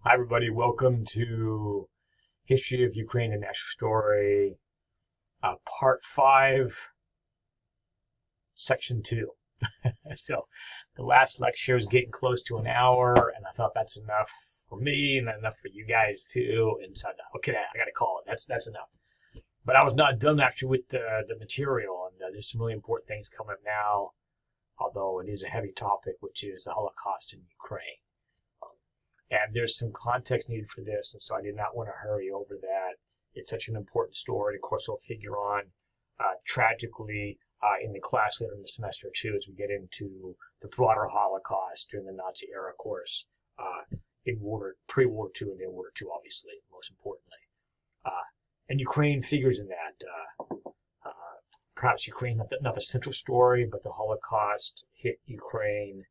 Hi, everybody. Welcome to History of Ukraine, a National Story, Part 5, Section 2. So, the last lecture is getting close to an hour, and I thought that's enough for me and enough for you guys too. And so, okay, I got to call it. That's enough. But I was not done actually with the material, and there's some really important things coming up now, although it is a heavy topic, which is the Holocaust in Ukraine. And there's some context needed for this, and so I did not want to hurry over that. It's such an important story. Of course, it'll figure on tragically in the class later in the semester too, as we get into the broader Holocaust during the Nazi era, of course, in pre-World War II and in World War II, obviously, most importantly. And Ukraine figures in that. Perhaps Ukraine, not the central story, but the Holocaust hit Ukraine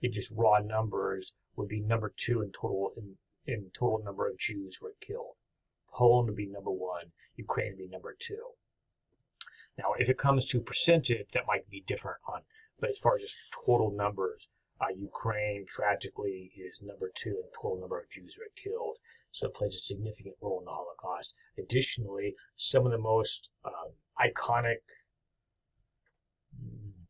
in just raw numbers would be number 2 in total number of Jews who were killed. Poland would be number 1, Ukraine would be number 2. Now, if it comes to percentage, that might be different but as far as just total numbers, Ukraine tragically is number 2 in total number of Jews who were killed. So it plays a significant role in the Holocaust. Additionally, some of the most iconic,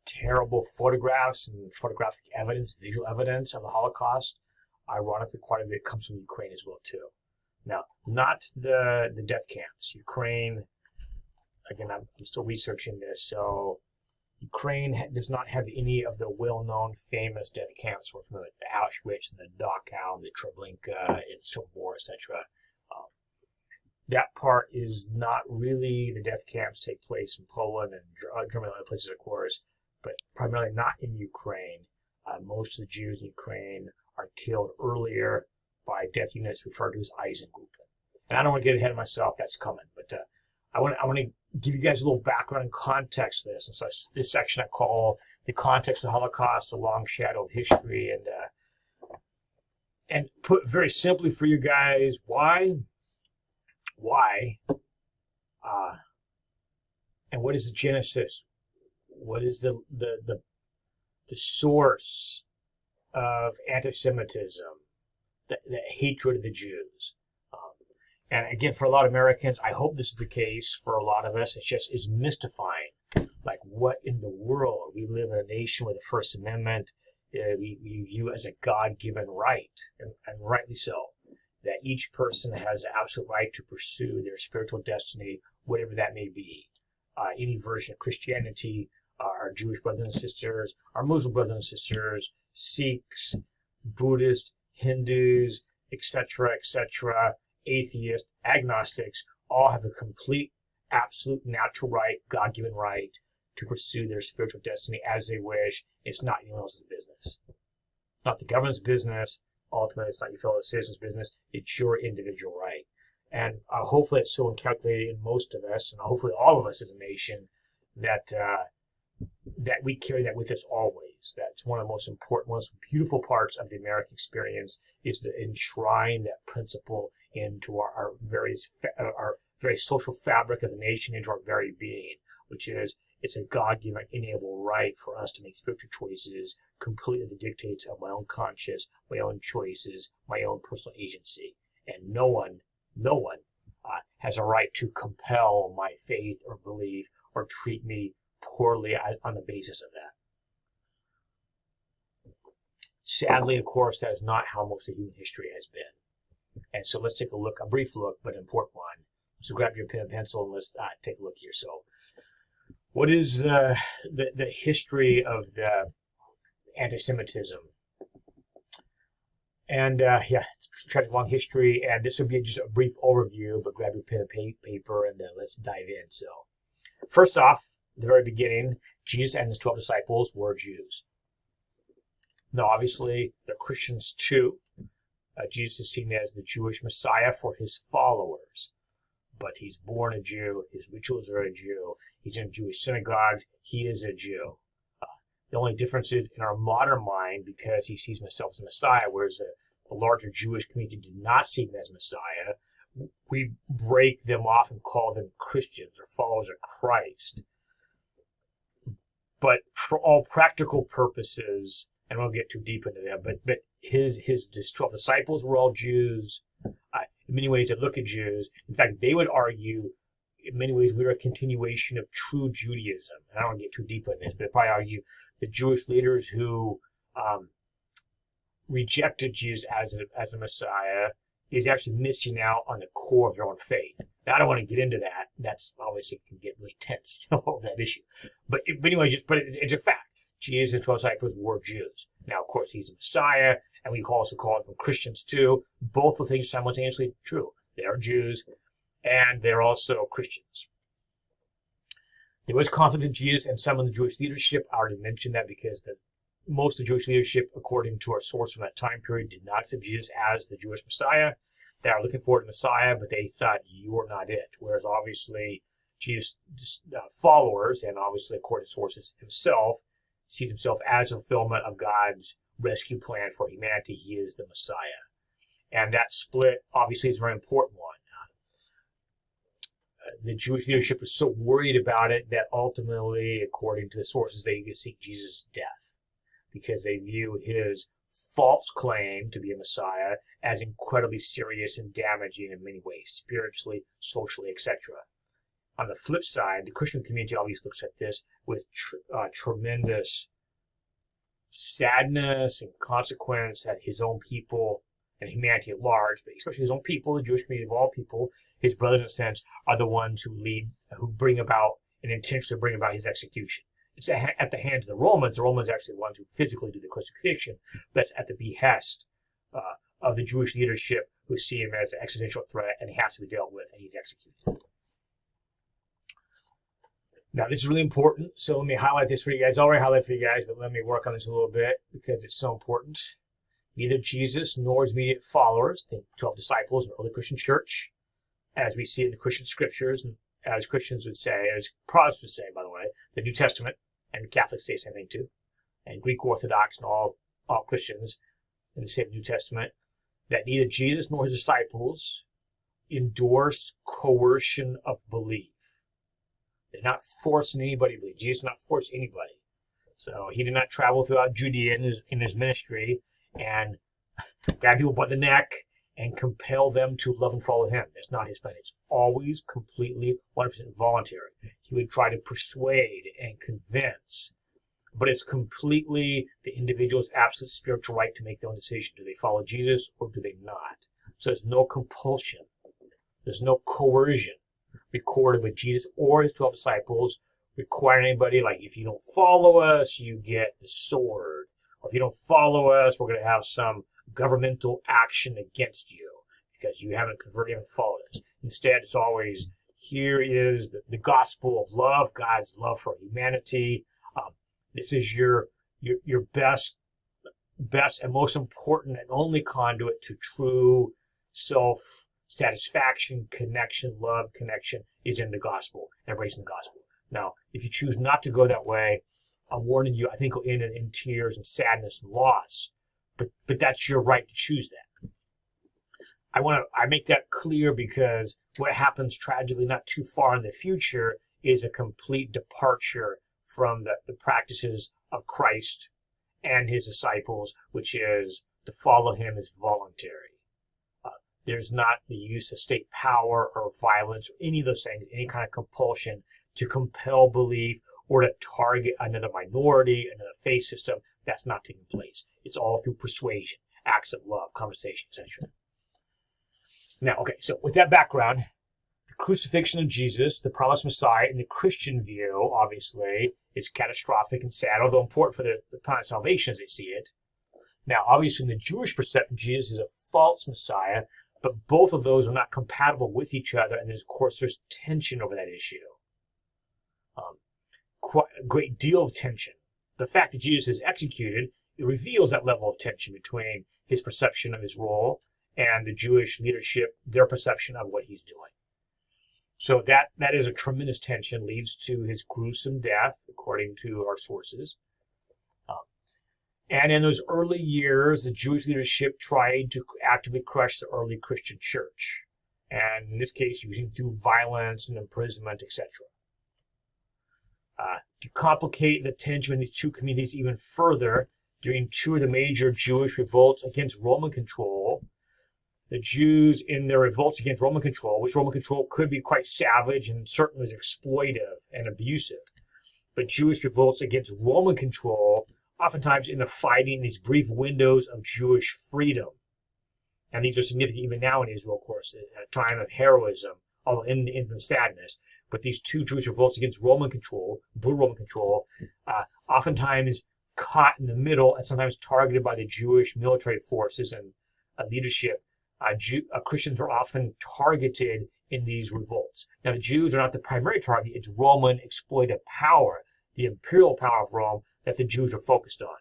terrible photographs and photographic evidence, visual evidence of the Holocaust, ironically, quite a bit comes from Ukraine as well too. Now, not the death camps. Ukraine, again, I'm still researching this, so Ukraine does not have any of the well-known famous death camps. We're familiar with the Auschwitz and the Dachau and the Treblinka and Sobor, etc. That part is not really, the death camps take place in Poland and Germany and other places, of course, but primarily not in Ukraine. Most of the Jews in Ukraine are killed earlier by death units referred to as Eisengruppen. And I don't want to get ahead of myself, that's coming, but I want to give you guys a little background and context to this. And so this section I call the context of the Holocaust, the long shadow of history, and put very simply for you guys, why, and what is the genesis? What is the source of anti-Semitism, the hatred of the Jews? And again, for a lot of Americans, I hope this is the case. For a lot of us, it's mystifying. Like, what in the world? We live in a nation where the First Amendment we view as a God-given right, and rightly so, that each person has the absolute right to pursue their spiritual destiny, whatever that may be. Any version of Christianity, our Jewish brothers and sisters, our Muslim brothers and sisters, Sikhs, Buddhists, Hindus, etc., atheists, agnostics, all have a complete, absolute, natural right, God-given right to pursue their spiritual destiny as they wish. It's not anyone else's business. Not the government's business. Ultimately, it's not your fellow citizens' business. It's your individual right. And hopefully it's so incalculated in most of us, and hopefully all of us as a nation, that we carry that with us always. That's one of the most important, most beautiful parts of the American experience, is to enshrine that principle into our very social fabric of the nation, into our very being, which is, it's a God-given, inalienable right for us to make spiritual choices completely the dictates of my own conscience, my own choices, my own personal agency. And no one has a right to compel my faith or belief or treat me poorly on the basis of that. Sadly, of course, that is not how most of human history has been. And so let's take a brief look, but an important one. So grab your pen and pencil and let's take a look here. So what is the history of the anti-Semitism? And it's a tragic long history, and this will be just a brief overview, but grab your pen and paper and let's dive in. So first off, the very beginning, Jesus and his 12 disciples were Jews. Now, obviously, they're Christians too. Jesus is seen as the Jewish Messiah for his followers. But he's born a Jew. His rituals are a Jew. He's in a Jewish synagogue. He is a Jew. The only difference is in our modern mind, because he sees himself as a Messiah, whereas the larger Jewish community did not see him as Messiah, we break them off and call them Christians or followers of Christ. But for all practical purposes, and I won't get too deep into that, but his 12 disciples were all Jews. In many ways, they look at Jews. In fact, they would argue, in many ways, we're a continuation of true Judaism. And I don't want to get too deep into this, but they probably argue the Jewish leaders who rejected Jesus as a Messiah is actually missing out on the core of their own faith. Now, I don't want to get into that. That's obviously can get really tense over that issue. But anyway, it's a fact. Jesus and 12 disciples were Jews. Now, of course, he's a Messiah, and we also call them Christians too. Both of things simultaneously true. They are Jews, and they're also Christians. There was conflict in Jesus and some of the Jewish leadership. I already mentioned that because most of the Jewish leadership, according to our source from that time period, did not accept Jesus as the Jewish Messiah. They are looking for a Messiah, but they thought you're not it. Whereas obviously Jesus' followers, and obviously according to sources himself, sees himself as a fulfillment of God's rescue plan for humanity. He is the Messiah. And that split obviously is a very important one. The Jewish leadership was so worried about it that ultimately, according to the sources, they seek Jesus' death because they view his false claim to be a Messiah as incredibly serious and damaging in many ways, spiritually, socially, etc. On the flip side, the Christian community always looks at this with tremendous sadness and consequence that his own people and humanity at large, but especially his own people, the Jewish community of all people, his brothers in a sense, are the ones who bring about and intentionally bring about his execution. It's at the hands of the Romans. The Romans are actually the ones who physically do the crucifixion, but it's at the behest of the Jewish leadership who see him as an existential threat and he has to be dealt with, and he's executed. Now, this is really important, so let me highlight this for you guys. I already highlighted for you guys, but let me work on this a little bit because it's so important. Neither Jesus nor his immediate followers, the 12 disciples in the early Christian church, as we see in the Christian scriptures, and as Christians would say, as Protestants would say, by the way, the New Testament, and Catholics say the same thing too, and Greek Orthodox and all Christians in the same New Testament, that neither Jesus nor his disciples endorsed coercion of belief. They're not forcing anybody to believe. Jesus did not force anybody. So he did not travel throughout Judea in his ministry and grab people by the neck and compel them to love and follow him. That's not his plan. It's always completely 100% voluntary. He would try to persuade and convince, but it's completely the individual's absolute spiritual right to make their own decision. Do they follow Jesus or do they not? So there's no compulsion. There's no coercion recorded with Jesus or his 12 disciples requiring anybody, like, if you don't follow us, you get the sword. Or if you don't follow us, we're going to have some governmental action against you because you haven't converted, you haven't followed us. Instead, it's always, here is the gospel of love, God's love for humanity. This is your best and most important and only conduit to true self-satisfaction, connection, love, connection is in the gospel, embracing the gospel. Now, if you choose not to go that way, I'm warning you, I think you'll end in tears and sadness and loss. But that's your right to choose that. I make that clear because what happens tragically not too far in the future is a complete departure from the practices of Christ and his disciples, which is to follow him is voluntary. There's not the use of state power or violence or any of those things, any kind of compulsion to compel belief or to target another minority, another faith system. That's not taking place. It's all through persuasion, acts of love, conversation, etc. Now, okay, so with that background, the crucifixion of Jesus, the promised Messiah, in the Christian view, obviously, is catastrophic and sad, although important for the plan of salvation as they see it. Now, obviously, in the Jewish perception, Jesus is a false Messiah, but both of those are not compatible with each other, and of course, there's tension over that issue. Quite a great deal of tension. The fact that Jesus is executed, it reveals that level of tension between his perception of his role and the Jewish leadership, their perception of what he's doing. So that is a tremendous tension, leads to his gruesome death, according to our sources. And in those early years, the Jewish leadership tried to actively crush the early Christian church, and in this case, using through violence and imprisonment, etc. To complicate the tension in these two communities even further, during two of the major Jewish revolts against Roman control. The Jews, in their revolts against Roman control, which Roman control could be quite savage and certainly was exploitive and abusive, but Jewish revolts against Roman control, oftentimes in the fighting, these brief windows of Jewish freedom. And these are significant even now in Israel, of course, at a time of heroism, although in the sadness. But these two Jewish revolts against Roman control, brutal Roman control, oftentimes caught in the middle and sometimes targeted by the Jewish military forces and leadership. Christians are often targeted in these revolts. Now, the Jews are not the primary target. It's Roman exploitive power, the imperial power of Rome, that the Jews are focused on.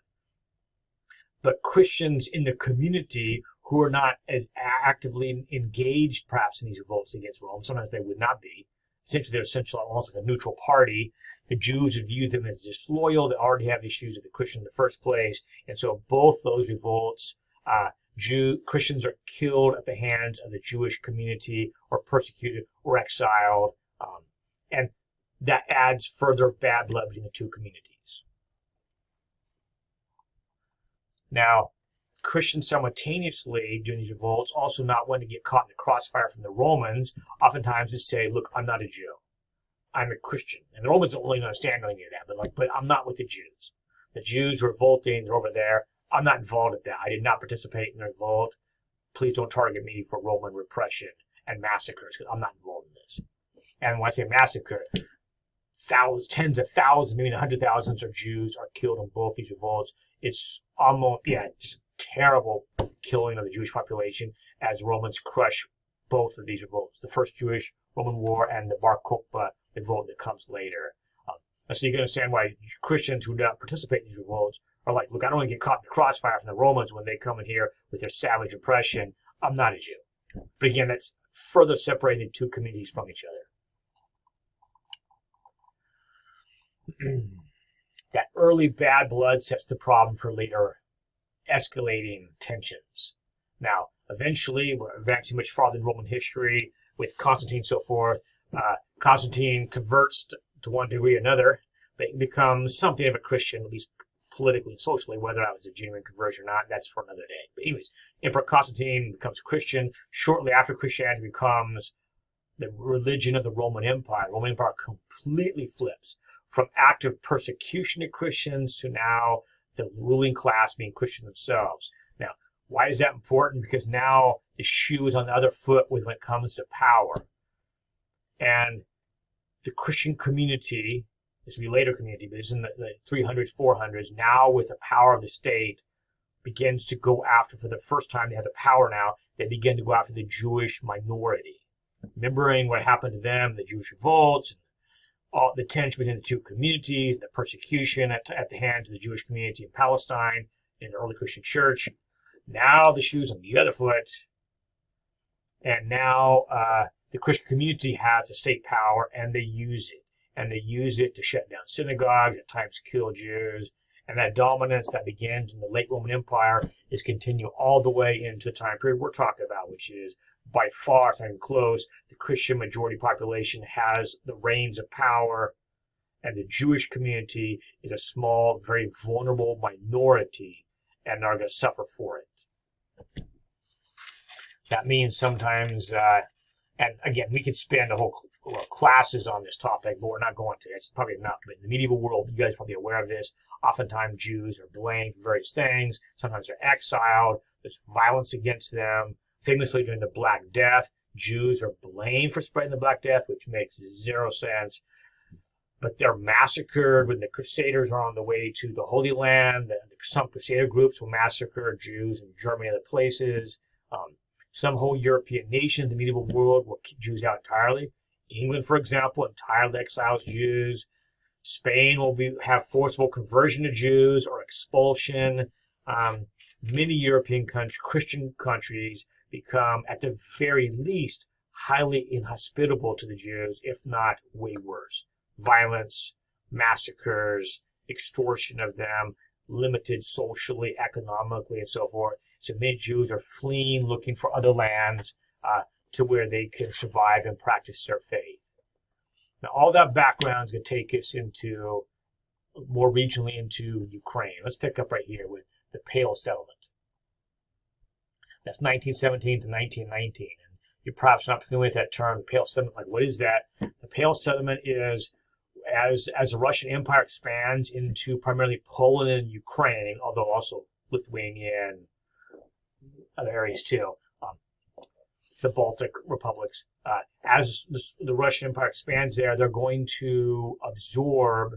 But Christians in the community who are not as actively engaged, perhaps, in these revolts against Rome, sometimes they would not be. Essentially, they're essentially almost like a neutral party. The Jews view them as disloyal. They already have issues with the Christians in the first place. And so both those revolts, Christians are killed at the hands of the Jewish community or persecuted or exiled. And that adds further bad blood between the two communities. Now, Christians simultaneously during these revolts also not wanting to get caught in the crossfire from the Romans, oftentimes would say, look, I'm not a Jew. I'm a Christian. And the Romans don't really understand any of that, but I'm not with the Jews. The Jews are revolting, they're over there. I'm not involved in that. I did not participate in the revolt. Please don't target me for Roman repression and massacres, because I'm not involved in this. And when I say massacre, tens of thousands, maybe 100,000 of Jews are killed in both these revolts. It's almost, just terrible killing of the Jewish population as Romans crush both of these revolts, the first Jewish-Roman War and the Bar Kokhba revolt that comes later. So you can understand why Christians who do not participate in these revolts are like, look, I don't want to get caught in the crossfire from the Romans when they come in here with their savage oppression. I'm not a Jew. But again, that's further separating the two communities from each other. That early bad blood sets the problem for later escalating tensions. Now, eventually, we're advancing much farther in Roman history with Constantine and so forth. Constantine converts to one degree or another, but becomes something of a Christian, at least politically and socially. Whether that was a genuine conversion or not, that's for another day. But anyways, Emperor Constantine becomes Christian. Shortly after Christianity becomes the religion of the Roman Empire, the Roman Empire completely flips from active persecution of Christians to now the ruling class being Christian themselves. Now, why is that important? Because now the shoe is on the other foot when it comes to power. And the Christian community, this will be later community, but this is in the 300s, 400s, now with the power of the state, begins to go after, for the first time they have the power now, they begin to go after the Jewish minority. Remembering what happened to them, the Jewish revolts, all the tension between the two communities, the persecution at the hands of the Jewish community in Palestine, in the early Christian church. Now the shoe's on the other foot, and now the Christian community has the state power, and they use it. And they use it to shut down synagogues, at times kill Jews. And that dominance that begins in the late Roman Empire is continued all the way into the time period we're talking about, which is by far, time close, the Christian majority population has the reins of power, and the Jewish community is a small, very vulnerable minority, and are going to suffer for it. That means sometimes, and again, we could spend a whole classes on this topic, but we're not going to. It's probably enough. But in the medieval world, you guys are probably aware of this. Oftentimes, Jews are blamed for various things. Sometimes they're exiled. There's violence against them. Famously, during the Black Death, Jews are blamed for spreading the Black Death, which makes zero sense. But they're massacred when the Crusaders are on the way to the Holy Land. Some Crusader groups will massacre Jews in Germany and other places. Some whole European nations in the medieval world will kick Jews out entirely. England, for example, entirely exiles Jews. Spain will have forcible conversion to Jews or expulsion. Many European Christian countries become, at the very least, highly inhospitable to the Jews, if not way worse. Violence, massacres, extortion of them, limited socially, economically, and so forth. So many Jews are fleeing, looking for other lands to where they can survive and practice their faith. Now, all that background is going to take us into more regionally into Ukraine. Let's pick up right here with the Pale Settlement. That's 1917 to 1919. And you're perhaps not familiar with that term, the Pale Settlement. Like, what is that? The Pale Settlement is as the Russian Empire expands into primarily Poland and Ukraine, although also Lithuania and other areas too, the Baltic republics. As the Russian Empire expands there, they're going to absorb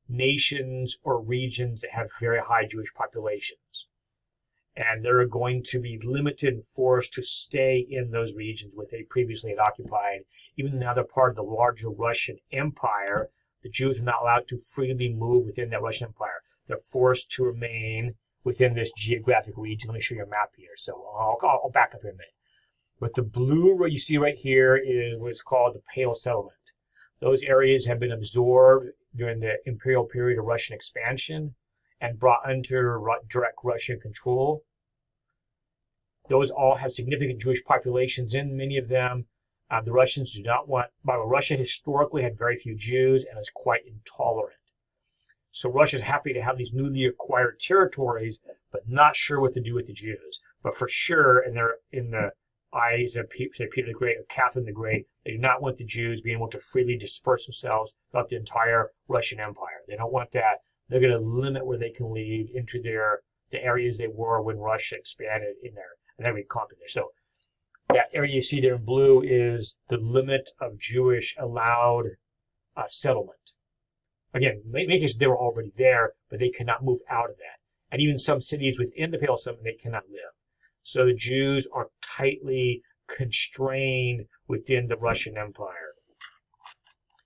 nations or regions that have very high Jewish populations. And they're going to be limited and forced to stay in those regions which they previously had occupied. Even now they're part of the larger Russian Empire, the Jews are not allowed to freely move within that Russian Empire. They're forced to remain within this geographic region. Let me show you a map here. So I'll back up here a minute. But the blue you see right here is what's called the Pale Settlement. Those areas have been absorbed during the imperial period of Russian expansion and brought under direct Russian control. Those all have significant Jewish populations in many of them. The Russians do not want, Russia historically had very few Jews and is quite intolerant. So Russia is happy to have these newly acquired territories, but not sure what to do with the Jews. But for sure, in the eyes of Peter the Great or Catherine the Great, they do not want the Jews being able to freely disperse themselves throughout the entire Russian Empire. They don't want that. They're going to limit where they can leave into the areas they were when Russia expanded in every continent there. So that area you see there in blue is the limit of Jewish allowed settlement. Again, because they were already there, but they cannot move out of that. And even some cities within the Pale Settlement, they cannot live. So the Jews are tightly constrained within the Russian Empire.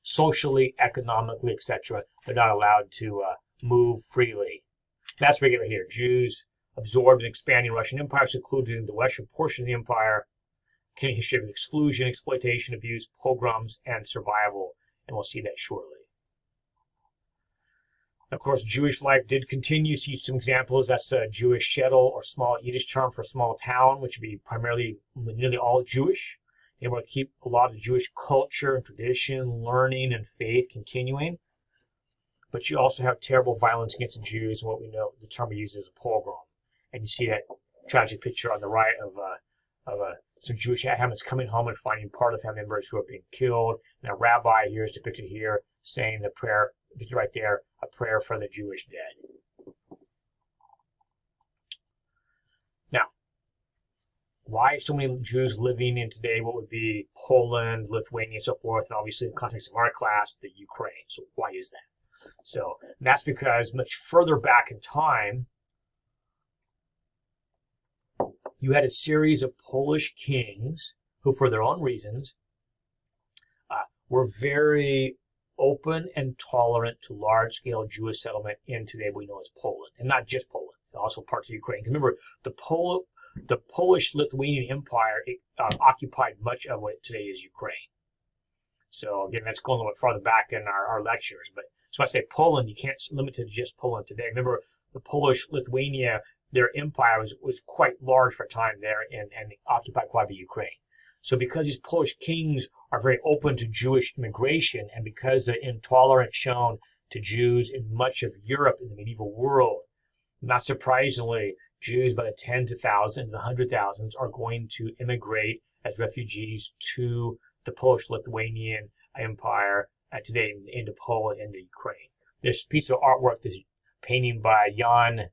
Socially, economically, etc. They're not allowed to move freely. That's where we get right here. Jews absorbed in expanding Russian Empire, secluded in the western portion of the empire, continuing history of exclusion, exploitation, abuse, pogroms, and survival. And we'll see that shortly. Of course, Jewish life did continue. See some examples. That's a Jewish shtetl, or small Yiddish term for a small town, which would be primarily nearly all Jewish. They want to keep a lot of the Jewish culture and tradition, learning, and faith continuing. But you also have terrible violence against the Jews, and what we know, the term we use is a pogrom. And you see that tragic picture on the right of some Jewish Hamites coming home and finding part of family members who have been killed. And a rabbi here is depicted here saying the prayer, right there, a prayer for the Jewish dead. Now, why so many Jews living in today what would be Poland, Lithuania, and so forth, and obviously in the context of our class, the Ukraine. So why is that? So that's because much further back in time, you had a series of Polish kings who, for their own reasons, were very open and tolerant to large-scale Jewish settlement in today we know as Poland, and not just Poland, also parts of Ukraine. Remember, the Polish-Lithuanian Empire occupied much of what today is Ukraine. So again, that's going a little bit farther back in our lectures. But so I say Poland, you can't limit it to just Poland today. Remember, the Polish-Lithuania, their empire was quite large for a time there and occupied quite a bit of Ukraine. So because these Polish kings are very open to Jewish immigration, and because the intolerance shown to Jews in much of Europe in the medieval world, not surprisingly, Jews by the tens of thousands, the hundred thousands, are going to immigrate as refugees to the Polish-Lithuanian Empire today into Poland and the Ukraine. This piece of artwork, this painting by Jan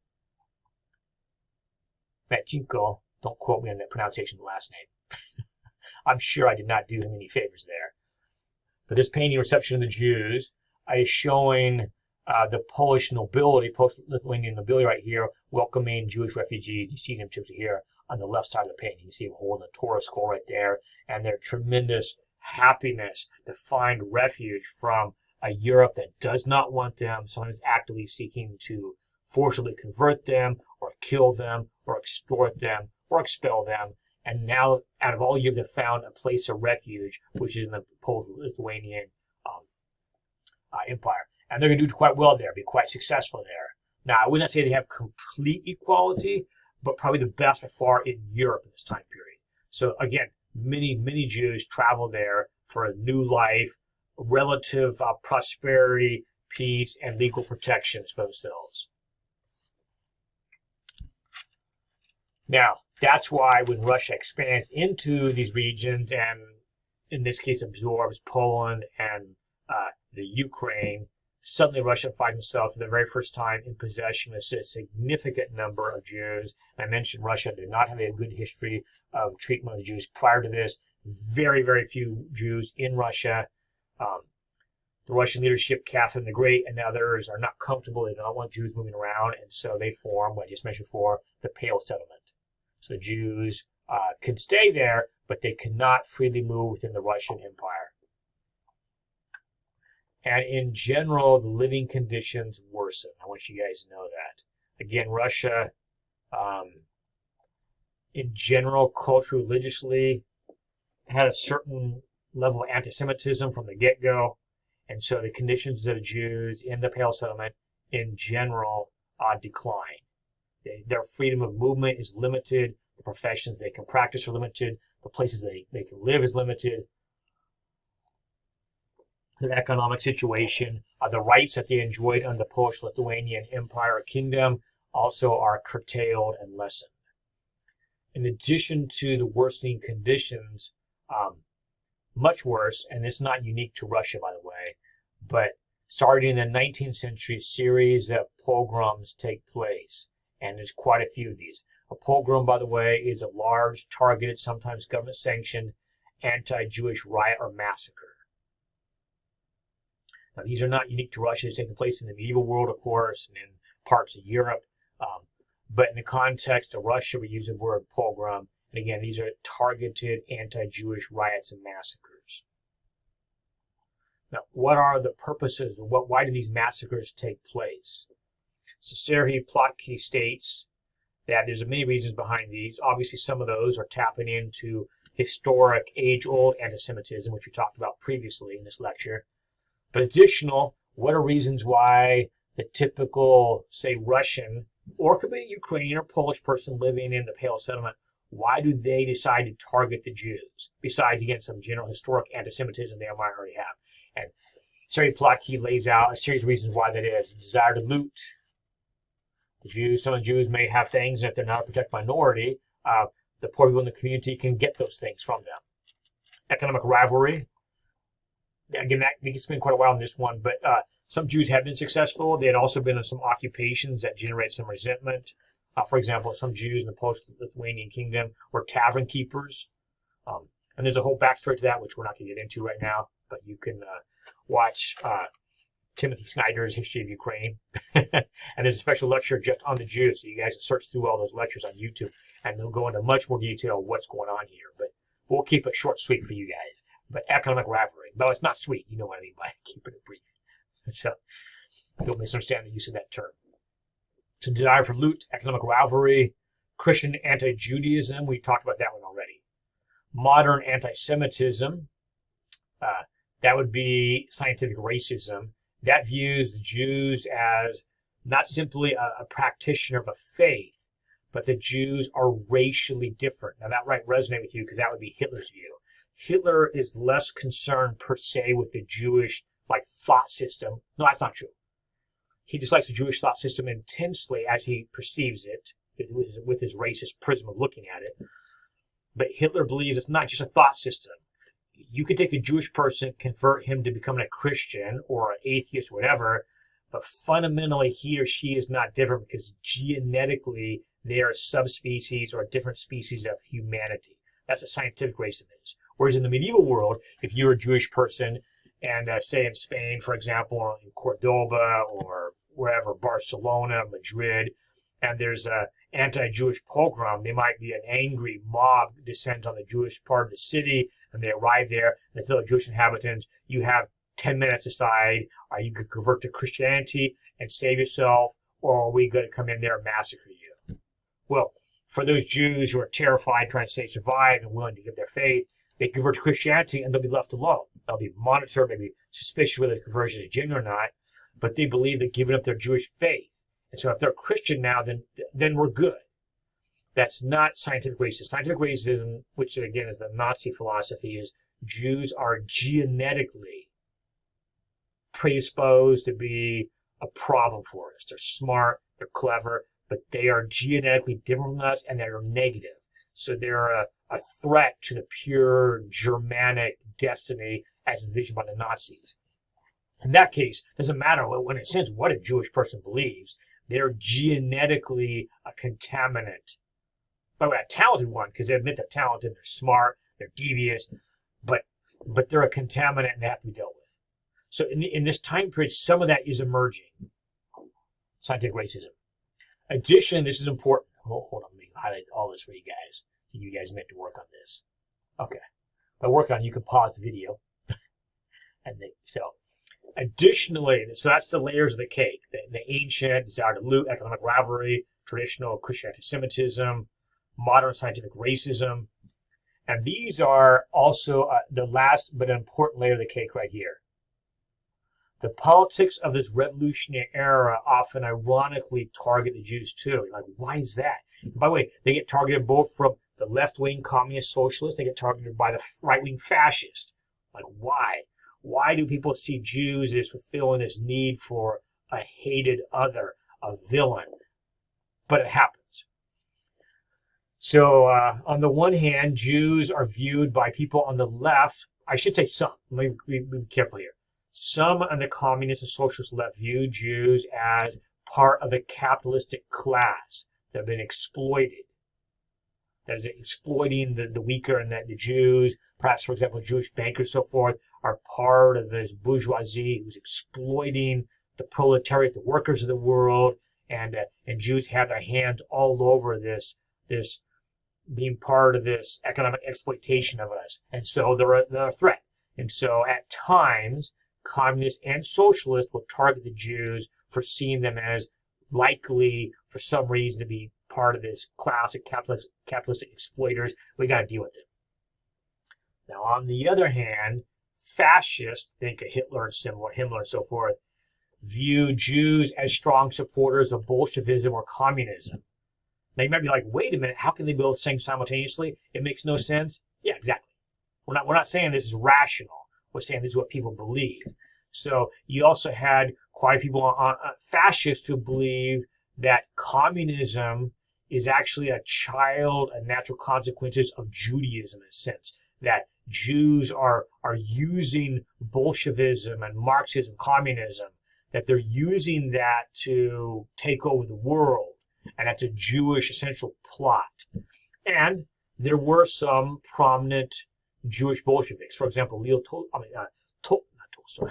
Matchenko, don't quote me on the pronunciation of the last name. I'm sure I did not do him any favors there. But this painting, Reception of the Jews, is showing the Polish nobility, Polish-Lithuanian nobility right here, welcoming Jewish refugees. You see them typically here on the left side of the painting. You see them holding a Torah scroll right there, and their tremendous happiness to find refuge from a Europe that does not want them, someone who's actively seeking to forcibly convert them, or kill them, or extort them, or expel them. And now, out of all Europe, they've found a place of refuge, which is in the Polish-Lithuanian Empire. And they're going to do quite well there, be quite successful there. Now, I would not say they have complete equality, but probably the best by far in Europe in this time period. So again, many Jews travel there for a new life, relative prosperity, peace, and legal protections for themselves. Now, that's why when Russia expands into these regions and in this case absorbs Poland and the Ukraine, suddenly Russia finds itself for the very first time in possession of a significant number of Jews. I mentioned Russia did not have a good history of treatment of the Jews prior to this. Very, very few Jews in Russia. The Russian leadership, Catherine the Great and others, are not comfortable. They don't want Jews moving around, and so they form what I just mentioned before, the Pale Settlement. So the Jews can stay there, but they cannot freely move within the Russian Empire. And in general, the living conditions worsen. I want you guys to know that. Again, Russia, in general, culturally, religiously, had a certain level of anti-Semitism from the get-go. And so the conditions of the Jews in the Pale Settlement, in general, decline. Their freedom of movement is limited. The professions they can practice are limited. The places they can live is limited. Their economic situation, the rights that they enjoyed under the Polish-Lithuanian Empire or Kingdom also are curtailed and lessened. In addition to the worsening conditions, much worse, and it's not unique to Russia, by the way, but starting in the 19th century, a series of pogroms take place. And there's quite a few of these. A pogrom, by the way, is a large, targeted, sometimes government-sanctioned, anti-Jewish riot or massacre. Now, these are not unique to Russia. It's taken place in the medieval world, of course, and in parts of Europe. But in the context of Russia, we use the word pogrom. And again, these are targeted anti-Jewish riots and massacres. Now, what are the purposes? Why do these massacres take place? So Serhiy Plotky states that there's many reasons behind these. Obviously, some of those are tapping into historic, age-old anti-Semitism, which we talked about previously in this lecture. But additional, what are reasons why the typical, say, Russian, or it could be a Ukrainian or Polish person living in the Pale Settlement, why do they decide to target the Jews? Besides, again, some general historic anti-Semitism they might already have. And Serhiy Plotky lays out a series of reasons why that is. Desire to loot. The Jews, some of the Jews may have things, and if they're not a protected minority, the poor people in the community can get those things from them. Economic rivalry. Again, we can spend quite a while on this one, but some Jews have been successful. They had also been in some occupations that generate some resentment. For example, some Jews in the post-Lithuanian Kingdom were tavern keepers. And there's a whole backstory to that, which we're not going to get into right now, but you can watch Timothy Snyder's History of Ukraine. And there's a special lecture just on the Jews, so you guys can search through all those lectures on YouTube, and they'll go into much more detail what's going on here. But we'll keep it short and sweet for you guys. But economic rivalry. No, it's not sweet. You know what I mean by keeping it brief. So don't misunderstand the use of that term. So desire for loot, economic rivalry, Christian anti-Judaism. We talked about that one already. Modern anti-Semitism. That would be scientific racism. That views the Jews as not simply a practitioner of a faith, but the Jews are racially different. Now that might resonate with you because that would be Hitler's view. Hitler is less concerned per se with the Jewish thought system. No, that's not true. He dislikes the Jewish thought system intensely as he perceives it with his racist prism of looking at it. But Hitler believes it's not just a thought system. You could take a Jewish person, convert him to becoming a Christian or an atheist, or whatever, but fundamentally he or she is not different because genetically they are a subspecies or a different species of humanity. That's what scientific racism is. Whereas in the medieval world, if you're a Jewish person and say in Spain, for example, or in Cordoba or wherever, Barcelona, Madrid, and there's a anti-Jewish pogrom, they might be an angry mob descends on the Jewish part of the city, and they arrive there, and they tell the Jewish inhabitants, you have 10 minutes to decide, are you going to convert to Christianity and save yourself, or are we going to come in there and massacre you? Well, for those Jews who are terrified, trying to stay survive and willing to give their faith, they convert to Christianity and they'll be left alone. They'll be monitored, maybe suspicious whether the conversion is genuine or not, but they believe they're giving up their Jewish faith. And so if they're Christian now, then we're good. That's not scientific racism. Scientific racism, which again is the Nazi philosophy, is Jews are genetically predisposed to be a problem for us. They're smart, they're clever, but they are genetically different from us, and they're negative. So they're a threat to the pure Germanic destiny as envisioned by the Nazis. In that case, it doesn't matter when it says what a Jewish person believes. They're genetically a contaminant. By the way, a talented one, because they admit they're talented, they're smart, they're devious, but they're a contaminant and they have to be dealt with. So in this time period, some of that is emerging. Scientific racism. Addition, this is important. Hold on, let me highlight all this for you guys. So you guys meant to work on this. Okay. By work on, you can pause the video. Additionally, so that's the layers of the cake. The ancient, desire to loot, economic rivalry, traditional Christian anti-Semitism, modern scientific racism. And these are also the last but important layer of the cake right here. The politics of this revolutionary era often ironically target the Jews too. Like, why is that? By the way, they get targeted both from the left-wing communist socialists, they get targeted by the right-wing fascists. Like, why? Why do people see Jews as fulfilling this need for a hated other, a villain? But it happens. So on the one hand, Jews are viewed by people on the left, I should say some, let me be careful here. Some on the communist and socialist left view Jews as part of a capitalistic class that have been exploited. That is exploiting the weaker, and that the Jews, perhaps, for example, Jewish bankers and so forth, are part of this bourgeoisie who's exploiting the proletariat, the workers of the world, and Jews have their hands all over this being part of this economic exploitation of us. And so they're a threat. And so at times, communists and socialists will target the Jews for seeing them as likely, for some reason, to be part of this class of capitalistic exploiters. We got to deal with it. Now, on the other hand, fascists, think of Hitler and Himmler and so forth, view Jews as strong supporters of Bolshevism or communism. Now, you might be like, wait a minute, how can they both sing simultaneously? It makes no sense. Yeah, exactly. We're not saying this is rational. We're saying this is what people believe. So you also had quite a people on fascists who believe that communism is actually a child of natural consequences of Judaism, in a sense. That Jews are using Bolshevism and Marxism, communism, that they're using that to take over the world. And that's a Jewish essential plot. And there were some prominent Jewish Bolsheviks. For example, not Tolstoy.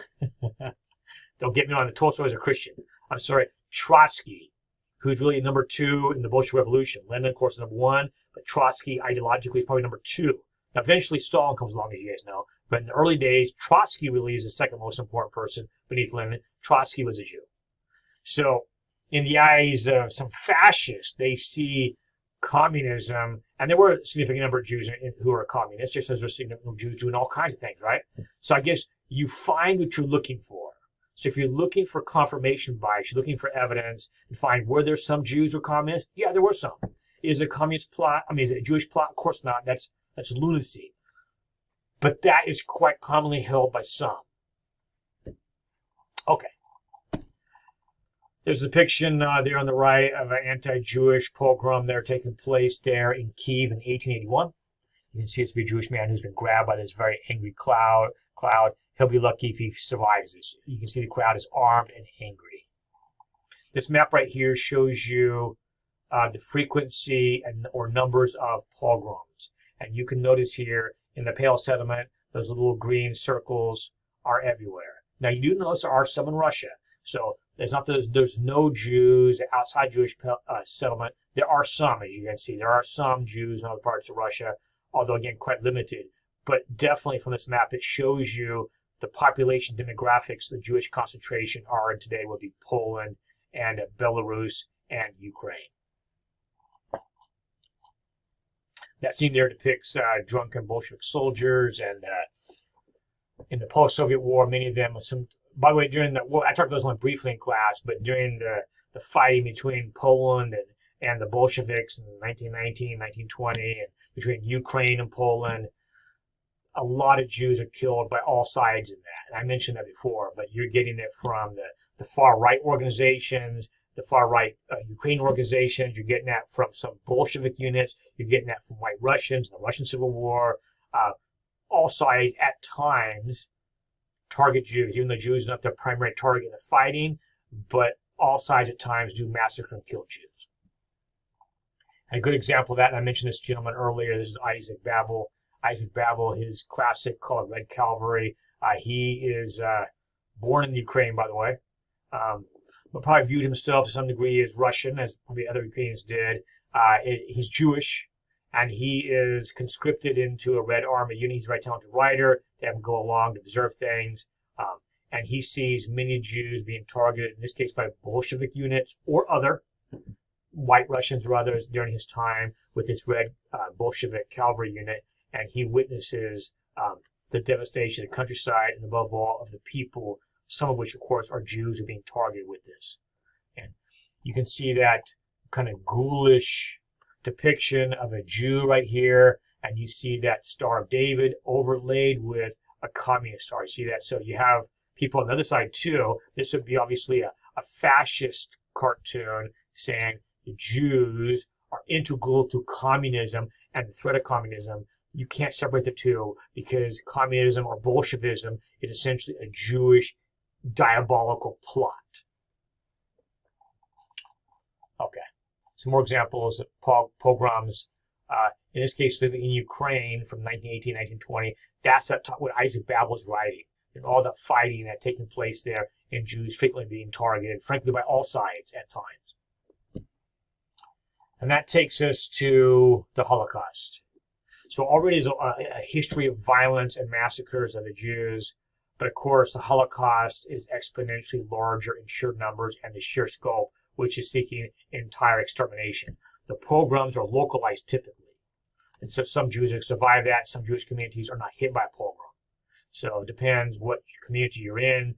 Don't get me wrong, Tolstoy was a Christian. I'm sorry, Trotsky, who's really number 2 in the Bolshevik Revolution. Lenin, of course, number 1, but Trotsky ideologically is probably number 2. Now, eventually Stalin comes along, as you guys know, but in the early days, Trotsky really is the second most important person beneath Lenin. Trotsky was a Jew. So, in the eyes of some fascists, they see communism, and there were a significant number of Jews who are communists, just as there's a significant number of Jews doing all kinds of things, right? So I guess you find what you're looking for. So if you're looking for confirmation bias, you're looking for evidence, and find were there some Jews who were communists? Yeah, there were some. Is it a communist plot? Is it a Jewish plot? Of course not. That's lunacy. But that is quite commonly held by some. Okay. There's a depiction there on the right of an anti-Jewish pogrom there taking place there in Kyiv in 1881. You can see it's a Jewish man who's been grabbed by this very angry crowd. He'll be lucky if he survives this. You can see the crowd is armed and angry. This map right here shows you the frequency or numbers of pogroms. And you can notice here in the Pale settlement, those little green circles are everywhere. Now, you do notice there are some in Russia. So there's no Jews outside Jewish settlement. There are some, as you can see. There are some Jews in other parts of Russia, although, again, quite limited. But definitely from this map, it shows you the population demographics, the Jewish concentration are in today would be Poland and Belarus and Ukraine. That scene there depicts drunken Bolshevik soldiers, and in the post-Soviet war, many of them, by the way, during the war, I talked about this one briefly in class, but during the fighting between Poland and the Bolsheviks in 1919, 1920, and between Ukraine and Poland, a lot of Jews are killed by all sides in that. And I mentioned that before, but you're getting it from the far right organizations, the far right Ukrainian organizations. You're getting that from some Bolshevik units. You're getting that from White Russians, the Russian Civil War. All sides at times target Jews, even though Jews are not their primary target in the fighting, but all sides at times do massacre and kill Jews. And a good example of that, and I mentioned this gentleman earlier, this is Isaac Babel. Isaac Babel, his classic called Red Cavalry. He is born in the Ukraine, by the way, but probably viewed himself to some degree as Russian, as probably other Ukrainians did. He's Jewish, and he is conscripted into a Red Army unit. He's a very talented writer. They have him go along to observe things. And he sees many Jews being targeted, in this case by Bolshevik units or other White Russians or others during his time with this Red Bolshevik cavalry unit. And he witnesses the devastation of the countryside and above all of the people, some of which, of course, are Jews, are being targeted with this. And you can see that kind of ghoulish depiction of a Jew right here, and you see that Star of David overlaid with a communist star. You see that? So you have people on the other side too. This would be obviously a fascist cartoon saying the Jews are integral to communism and the threat of communism. You can't separate the two because communism or Bolshevism is essentially a Jewish diabolical plot. Okay, some more examples of pogroms. In this case, specifically in Ukraine from 1918, 1920. That's what Isaac Babel is writing. And all the fighting that taking place there and Jews frequently being targeted, frankly, by all sides at times. And that takes us to the Holocaust. So already there's a history of violence and massacres of the Jews, but of course the Holocaust is exponentially larger in sheer numbers and the sheer scope, which is seeking entire extermination. The pogroms are localized typically, and so some Jews have survived that. Some Jewish communities are not hit by a pogrom. So it depends what community you're in.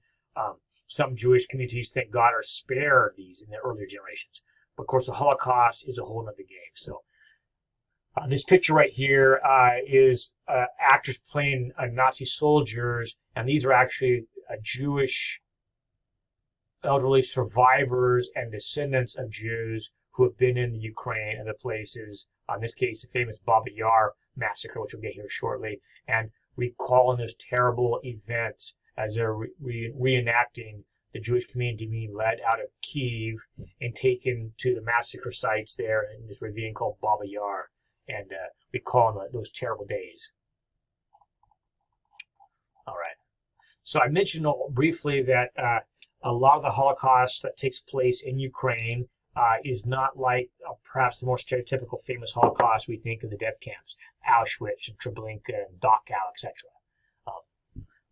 Some Jewish communities, thank God, are spared these in the earlier generations. But of course, the Holocaust is a whole other game. So this picture right here is actors playing Nazi soldiers, and these are actually Jewish elderly survivors and descendants of Jews who have been in the Ukraine and other places. In this case, the famous Baba Yar massacre, which we'll get here shortly, and recalling those terrible events as they're reenacting the Jewish community being led out of Kyiv and taken to the massacre sites there in this ravine called Baba Yar, and recalling those terrible days. All right. So I mentioned briefly that a lot of the Holocaust that takes place in Ukraine is not like perhaps the more stereotypical famous Holocaust we think of the death camps, Auschwitz and Treblinka and Dachau, etc.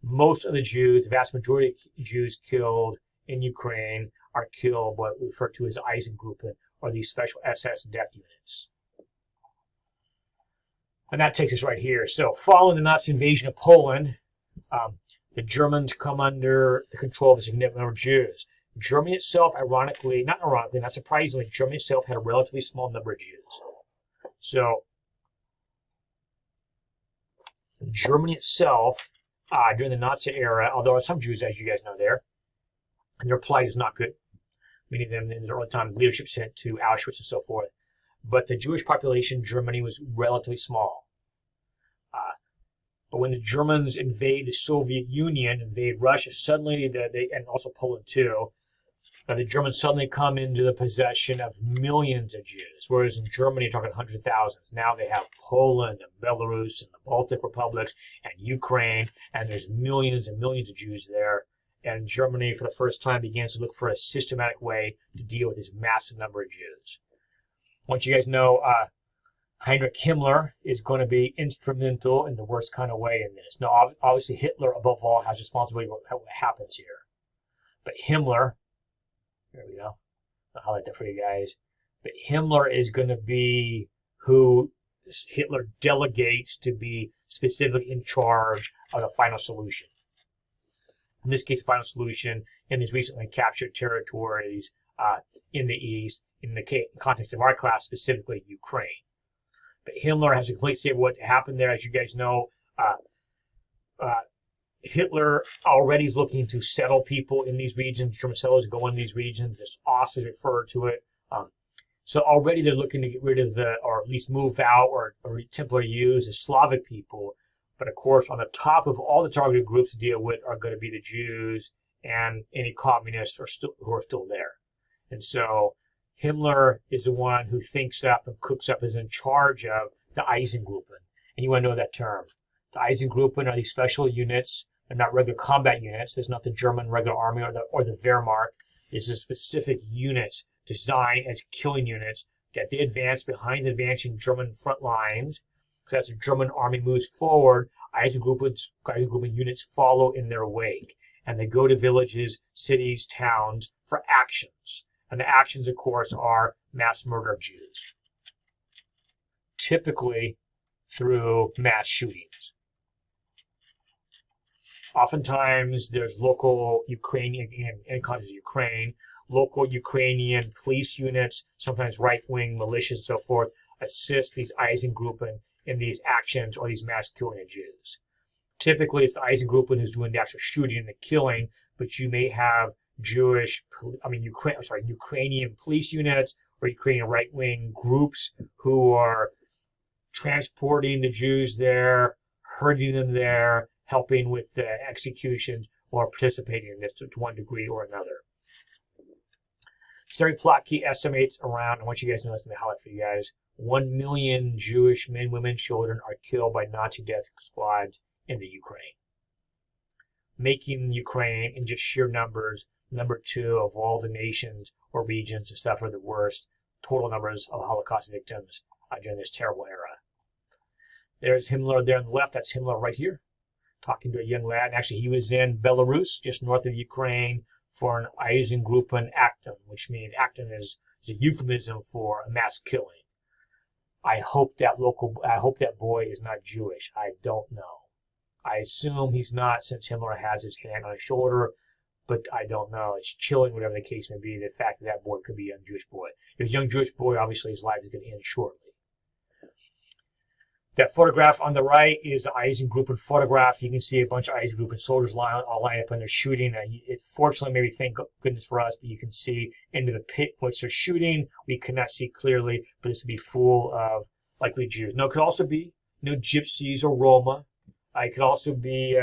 Most of the Jews, the vast majority of Jews killed in Ukraine are killed what we refer to as Eisengruppen, or these special SS death units. And that takes us right here. So following the Nazi invasion of Poland, the Germans come under the control of a significant number of Jews. Germany itself, not surprisingly, Germany itself had a relatively small number of Jews. So Germany itself, during the Nazi era, although there are some Jews, as you guys know there, and their plight is not good. Many of them in the early time, leadership sent to Auschwitz and so forth. But the Jewish population in Germany was relatively small. But when the Germans invade the Soviet Union, invade Russia, suddenly, and also Poland too, the Germans suddenly come into the possession of millions of Jews, whereas in Germany, you're talking hundreds of thousands. Now they have Poland and Belarus and the Baltic republics and Ukraine, and there's millions and millions of Jews there. And Germany, for the first time, begins to look for a systematic way to deal with this massive number of Jews. Once you guys know, Heinrich Himmler is going to be instrumental in the worst kind of way in this. Now, obviously, Hitler, above all, has responsibility for what happens here. But Himmler, there we go. I'll highlight that for you guys. But Himmler is going to be who Hitler delegates to be specifically in charge of the final solution. In this case, the final solution in these recently captured territories in the East, in the context of our class, specifically Ukraine. But Himmler has a complete say of what happened there. As you guys know, Hitler already is looking to settle people in these regions. German settlers go in these regions. This Ost is referred to it. So already they're looking to get rid of or at least move out or temporarily use the Slavic people. But of course, on the top of all the targeted groups to deal with are going to be the Jews and any communists who are still there. And so Himmler is the one who thinks up and cooks up, is in charge of the Eisengruppen. And you want to know that term. The Eisengruppen are these special units. They're not regular combat units. There's not the German regular army or the Wehrmacht. It's a specific unit designed as killing units that they advance behind the advancing German front lines. So as the German army moves forward, Eisengruppen units follow in their wake. And they go to villages, cities, towns for actions. And the actions, of course, are mass murder of Jews. Typically through mass shootings. Oftentimes, there's local Ukrainian, in countries of Ukraine, local Ukrainian police units, sometimes right-wing militias and so forth, assist these Eisengruppen in these actions or these mass killing of Jews. Typically, it's the Eisengruppen who's doing the actual shooting and the killing, but you may have Ukrainian police units or Ukrainian right-wing groups who are transporting the Jews there, hurting them there, helping with the executions, or participating in this to one degree or another. Seri Plotki estimates around, I want you guys to know this, let me highlight for you guys, 1 million Jewish men, women, children are killed by Nazi death squads in the Ukraine, making Ukraine, in just sheer numbers, number 2 of all the nations or regions that suffer the worst total numbers of Holocaust victims during this terrible era. There's Himmler there on the left. That's Himmler right here, talking to a young lad. And actually, he was in Belarus, just north of Ukraine, for an Eisengruppen Aktion, which means Aktion is a euphemism for a mass killing. I hope that boy is not Jewish. I don't know. I assume he's not, since Himmler has his hand on his shoulder, but I don't know. It's chilling, whatever the case may be, the fact that boy could be a young Jewish boy. If he's a young Jewish boy, obviously his life is going to end shortly. That photograph on the right is the Eisengruppen photograph. You can see a bunch of Eisengruppen soldiers all lined up and they're shooting. It fortunately, maybe thank goodness for us, but you can see into the pit which they're shooting. We cannot see clearly, but this would be full of likely Jews. No, it could also be gypsies or Roma. It could also be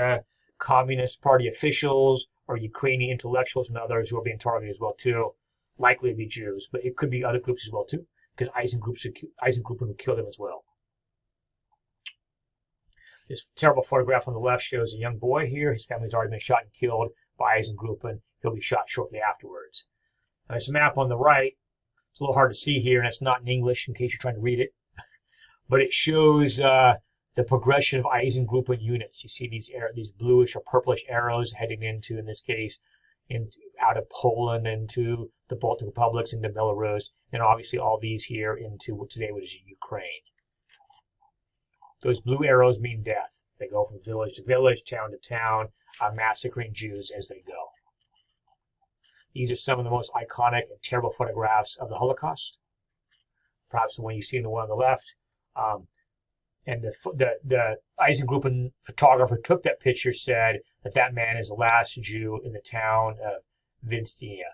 Communist Party officials or Ukrainian intellectuals and others who are being targeted as well too. Likely to be Jews, but it could be other groups as well too, because Eisengruppen would kill them as well. This terrible photograph on the left shows a young boy here. His family's already been shot and killed by Eisengruppen. He'll be shot shortly afterwards. Now, this map on the right, it's a little hard to see here, and it's not in English in case you're trying to read it. But it shows the progression of Eisengruppen units. You see these bluish or purplish arrows heading into, in this case, out of Poland into the Baltic republics, into Belarus, and obviously all these here into what today is Ukraine. Those blue arrows mean death. They go from village to village, town to town, massacring Jews as they go. These are some of the most iconic and terrible photographs of the Holocaust. Perhaps the one you see in the one on the left. And the Eisengruppen photographer who took that picture said that man is the last Jew in the town of Vinstya.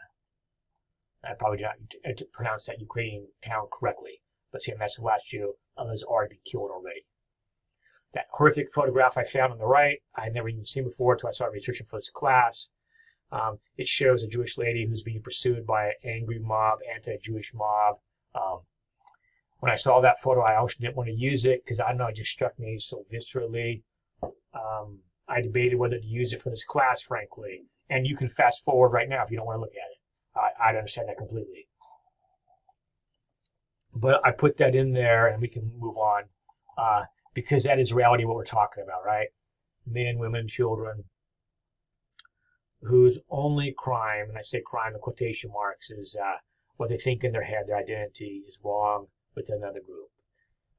I probably did not pronounce that Ukrainian town correctly, but see, that's the last Jew. Others already been killed already. That horrific photograph I found on the right, I had never even seen before until I started researching for this class. It shows a Jewish lady who's being pursued by an angry mob, anti-Jewish mob. When I saw that photo, I almost didn't want to use it because I don't know, it just struck me so viscerally. I debated whether to use it for this class, frankly. And you can fast forward right now if you don't want to look at it. I'd understand that completely. But I put that in there and we can move on. Because that is reality what we're talking about, right? Men, women, children, whose only crime, and I say crime in quotation marks, is what they think in their head, their identity is wrong with another group.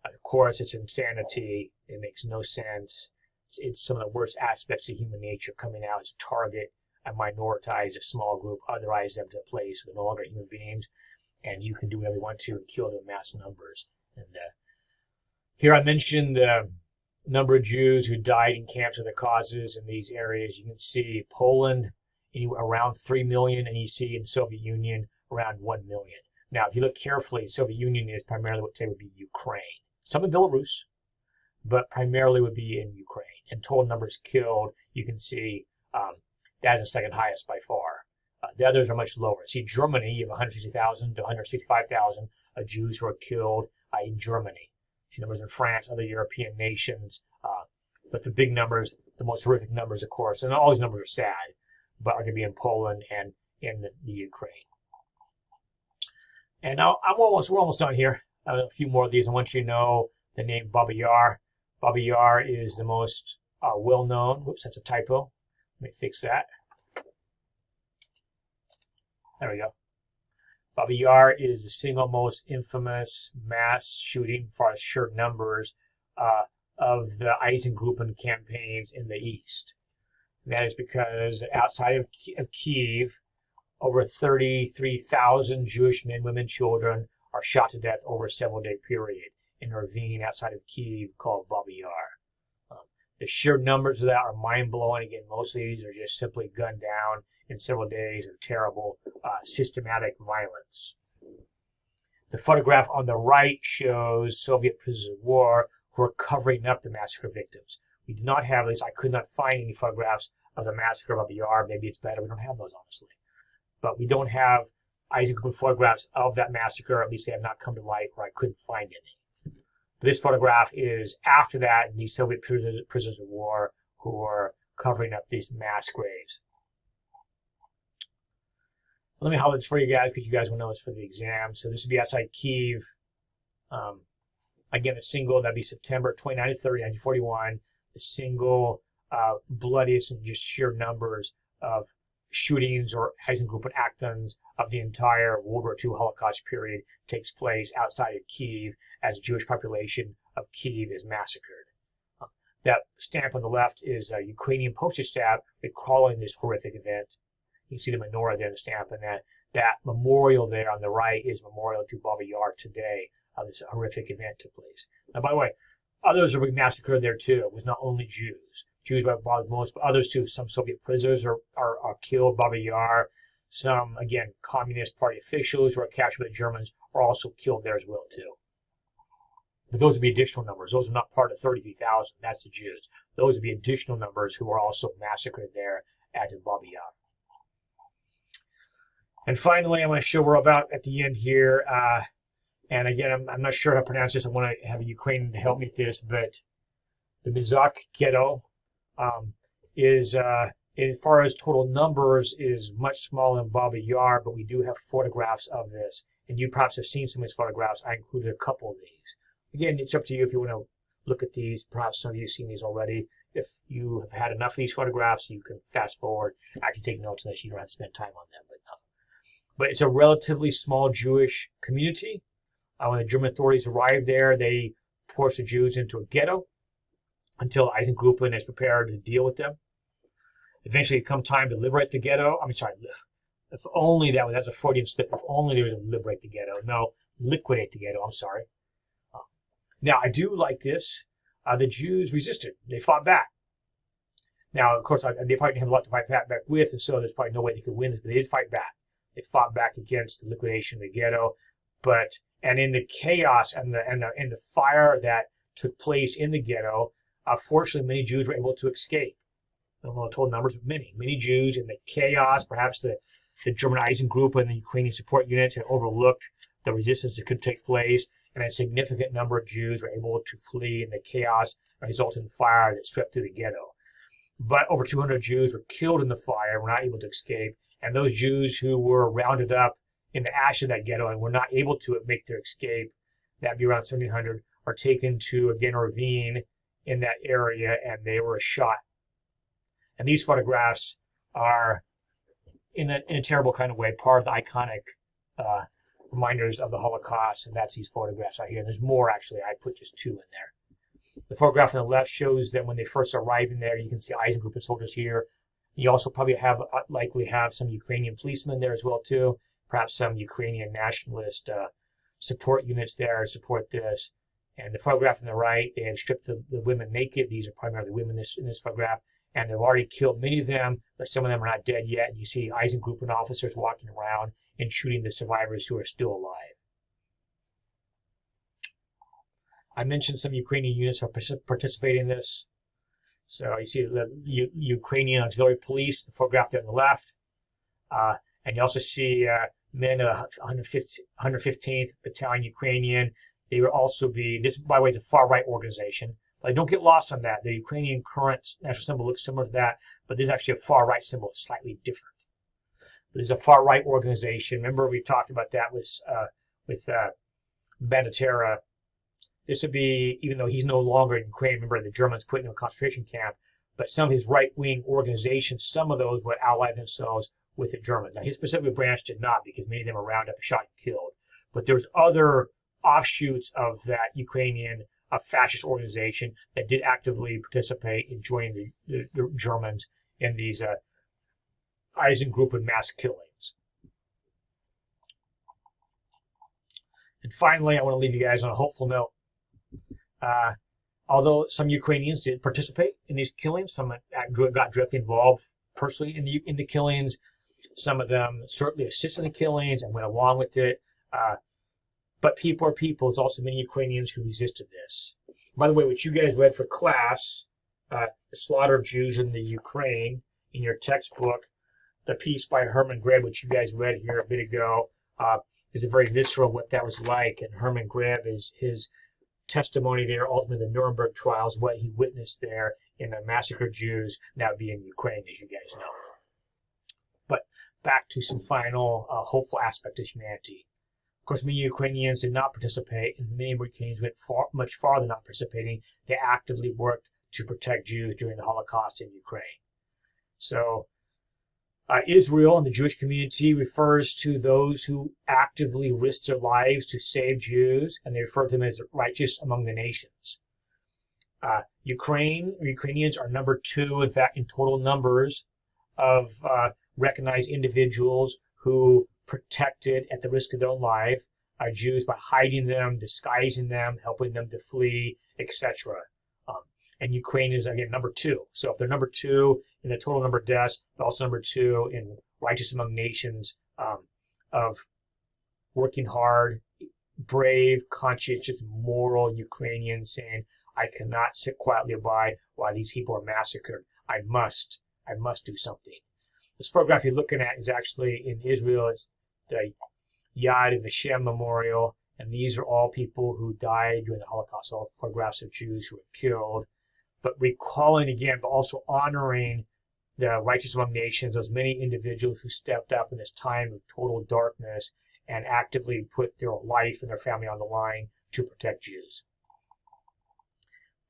Of course, it's insanity. It makes no sense. It's some of the worst aspects of human nature coming out as a target and minoritize a small group, otherize them to a place where they're no longer human beings, and you can do whatever you want to and kill them in mass numbers. And here I mentioned number of Jews who died in camps or the causes in these areas. You can see Poland around 3 million, and you see in Soviet Union around 1 million. Now, if you look carefully, Soviet Union is primarily what would be Ukraine. Some in Belarus, but primarily would be in Ukraine. And total numbers killed, you can see that is the second highest by far. The others are much lower. See, Germany, you have 160,000 to 165,000 Jews who are killed in Germany. See numbers in France, other European nations. But the big numbers, the most horrific numbers, of course, and all these numbers are sad, but are going to be in Poland and in the Ukraine. And now we're almost done here. A few more of these. I want you to know the name Babi Yar. Babi Yar is the most well-known. Whoops, that's a typo. Let me fix that. There we go. Babi Yar is the single most infamous mass shooting, as far as sheer numbers, of the Eisengruppen campaigns in the East. And that is because outside of Kyiv, over 33,000 Jewish men, women, children are shot to death over a several-day period in a ravine outside of Kyiv called Babi Yar. The sheer numbers of that are mind-blowing. Again, most of these are just simply gunned down in several days of terrible, systematic violence. The photograph on the right shows Soviet prisoners of war who are covering up the massacre victims. We do not have, at least I could not find any photographs of the massacre of Babi Yar. Maybe it's better we don't have those, honestly. But we don't have Eisengruppen photographs of that massacre. At least they have not come to light, or I couldn't find any. But this photograph is after that, and these Soviet prisoners of war who are covering up these mass graves. Let me highlight this for you guys because you guys will know this for the exam. So this would be outside Kyiv. Again, the single, that'd be September 29 to 30, 1941. The single bloodiest and just sheer numbers of shootings or Eisengruppen actions of the entire World War II Holocaust period takes place outside of Kyiv as the Jewish population of Kyiv is massacred. That stamp on the left is a Ukrainian postage stamp recalling this horrific event. You can see the menorah there in the stamp, and that memorial there on the right is memorial to Babi Yar today. This horrific event took place. Now, by the way, others are massacred there too. It was not only Jews. Jews by most, but others too. Some Soviet prisoners are killed. Babi Yar. Some, again, Communist Party officials who are captured by the Germans are also killed there as well too. But those would be additional numbers. Those are not part of 33,000. That's the Jews. Those would be additional numbers who are also massacred there at Babi Yar. And finally, I'm going to show we're about at the end here. And again, I'm not sure how to pronounce this. I want to have a Ukrainian to help me with this, but the Mizak ghetto is, as far as total numbers, is much smaller than Babi Yar, but we do have photographs of this. And you perhaps have seen some of these photographs. I included a couple of these. Again, it's up to you if you want to look at these. Perhaps some of you have seen these already. If you have had enough of these photographs, you can fast forward. Actually take notes on this. You don't have to spend time on them. But it's a relatively small Jewish community. When the German authorities arrived there, they forced the Jews into a ghetto until Eisengruppen is prepared to deal with them. Eventually, it come time to liberate the ghetto. If only that's a Freudian slip. If only they would liberate the ghetto. No, liquidate the ghetto. I'm sorry. Now, I do like this. The Jews resisted. They fought back. Now, of course, they probably didn't have a lot to fight back with, and so there's probably no way they could win this, but they did fight back. They fought back against the liquidation of the ghetto, and in the chaos and the fire that took place in the ghetto, fortunately, many Jews were able to escape. I don't know the total numbers, but many Jews in the chaos, perhaps the German Eisengruppen and the Ukrainian support units had overlooked the resistance that could take place, and a significant number of Jews were able to flee in the chaos and resulting fire that swept through the ghetto. But over 200 Jews were killed in the fire, were not able to escape. And those Jews who were rounded up in the ash of that ghetto and were not able to make their escape, that'd be around 1,700, are taken to, again, a ravine in that area, and they were shot. And these photographs are, in a terrible kind of way, part of the iconic reminders of the Holocaust, and that's these photographs out here. And there's more, actually. I put just two in there. The photograph on the left shows them when they first arrive in there. You can see Eisengruppen soldiers here. You also probably likely have some Ukrainian policemen there as well too. Perhaps some Ukrainian nationalist support units there support this. And the photograph on the right, they have stripped the women naked. These are primarily women in this photograph. And they've already killed many of them, but some of them are not dead yet. And you see Eisengruppen officers walking around and shooting the survivors who are still alive. I mentioned some Ukrainian units are participating in this. So you see the Ukrainian auxiliary police, the photograph there on the left. And you also see men of 115th Battalion Ukrainian. They will also be, this by the way is a far-right organization, but don't get lost on that. The Ukrainian current national symbol looks similar to that, but this is actually a far-right symbol, slightly different. This is a far-right organization. Remember we talked about that with Banditera. This would be, even though he's no longer in Ukraine, remember the Germans put him in a concentration camp, but some of his right-wing organizations, some of those would ally themselves with the Germans. Now his specific branch did not, because many of them were rounded up, shot, and killed. But there's other offshoots of that Ukrainian fascist organization that did actively participate in joining the Germans in these Eisengruppen mass killings. And finally, I want to leave you guys on a hopeful note. Although some Ukrainians did participate in these killings, some got directly involved personally in the killings. Some of them certainly assisted in the killings and went along with it. But people are people. There's also many Ukrainians who resisted this. By the way, what you guys read for class, The Slaughter of Jews in the Ukraine, in your textbook, the piece by Herman Greb, which you guys read here a bit ago, is a very visceral what that was like. And Herman Greb is his testimony there, ultimately the Nuremberg trials, what he witnessed there in the massacred Jews, that would be in Ukraine, as you guys know. But back to some final hopeful aspect of humanity. Of course, many Ukrainians did not participate, and many Ukrainians went much farther than not participating. They actively worked to protect Jews during the Holocaust in Ukraine. So Israel and the Jewish community refers to those who actively risked their lives to save Jews, and they refer to them as righteous among the nations. Ukrainians are number 2, in fact, in total numbers of recognized individuals who protected at the risk of their own life Jews by hiding them, disguising them, helping them to flee, etc. And Ukraine is, again, number 2. So if they're number 2 in the total number of deaths, they're also number 2 in righteous among nations, of working hard, brave, conscientious, moral Ukrainians saying, I cannot sit quietly by while these people are massacred. I must do something. This photograph you're looking at is actually in Israel. It's the Yad Vashem Memorial, and these are all people who died during the Holocaust, all photographs of Jews who were killed. But recalling again, but also honoring the righteous among nations, those many individuals who stepped up in this time of total darkness and actively put their life and their family on the line to protect Jews.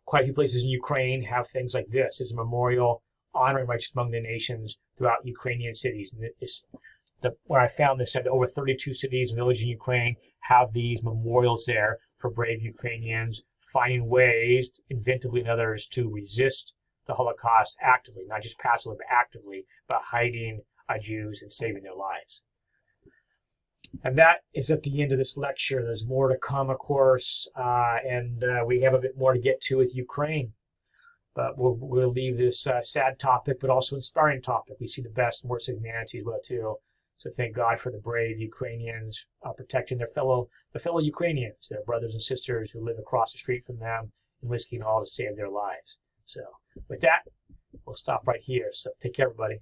Quite a few places in Ukraine have things like this. It's a memorial honoring righteous among the nations throughout Ukrainian cities. And when I found this, said that over 32 cities and villages in Ukraine have these memorials there for brave Ukrainians finding ways, inventively and others, to resist the Holocaust actively, not just passively, but actively, by hiding Jews and saving their lives. And that is at the end of this lecture. There's more to come, of course, and we have a bit more to get to with Ukraine. But we'll leave this sad topic, but also inspiring topic. We see the best and worst of humanity as well, too. So thank God for the brave Ukrainians protecting the fellow Ukrainians, their brothers and sisters who live across the street from them and risking all to save their lives. So with that, we'll stop right here. So take care, everybody.